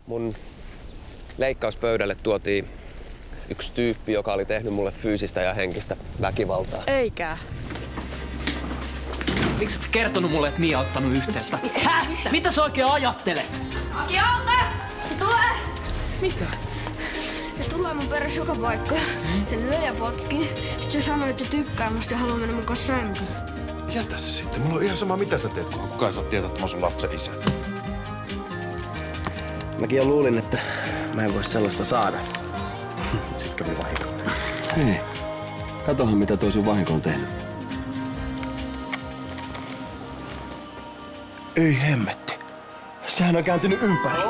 Mun leikkauspöydälle tuotiin yksi tyyppi, joka oli tehnyt mulle fyysistä ja henkistä väkivaltaa. Eikä. Miksi et sä kertonut mulle, että Mia on ottanut yhteyttä? Häh? Mitä sä oikein ajattelet? Aki, auta! Se tulee! Mitä? Se tulee mun perässä joka paikka. Se lyö ja potkii. Sitten se sanoo, että se tykkää musta ja haluaa mennä mun kanssa sänkyyn. Jätä se sitten. Mulla on ihan sama, mitä sä teet, kun kukaan saa tietää, että mä oon sun lapsen isä. Mäkin jo luulin, että mä en voi sellaista saada. Sitten kävi vahinko. Hei, katohan mitä toi sun vahinko on tehnyt. Ei hemmetti. Sehän on kääntynyt ympäri.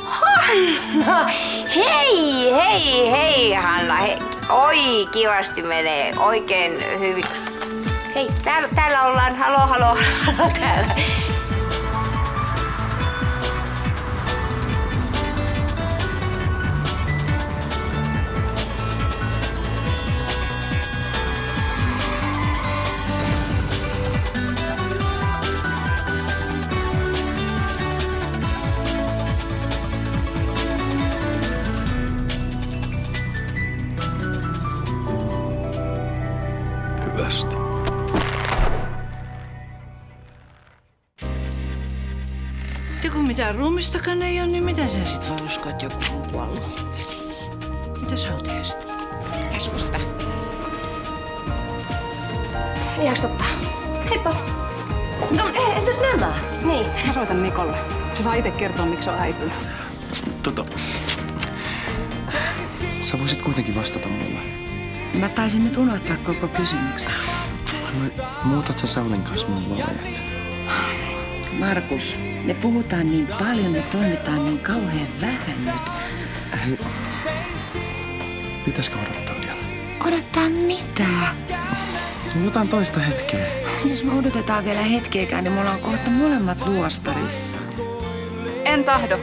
Hanna! Hei Hanna! Hei. Oi, kivasti menee. Oikein hyvin. Hei, täällä ollaan. Halo täällä. Hyvästä. Ja kun mitään ruumistakaan ei ole, niin miten sä sit voi uskoa, että joku on kuollut? Mitä sä oot heistä? Käsusta. Ihaks totta. Heippa. No, entäs nämä? Niin. Mä soitan Nikolle. Se saa itse kertoa, miksi se on häipynyt. Sä voisit kuitenkin vastata mulle. Mä taisin nyt unohtaa koko kysymyksen. Muutat sä Saulin kanssa mun valojat? Markus, me puhutaan niin paljon, me toimitaan niin kauhean vähän nyt. Hei, pitäisikö odottaa vielä? Odottaa mitä? Jotain toista hetkeä. Jos me odotetaan vielä hetkeäkään, niin me ollaan kohta molemmat luostarissa. En tahdo.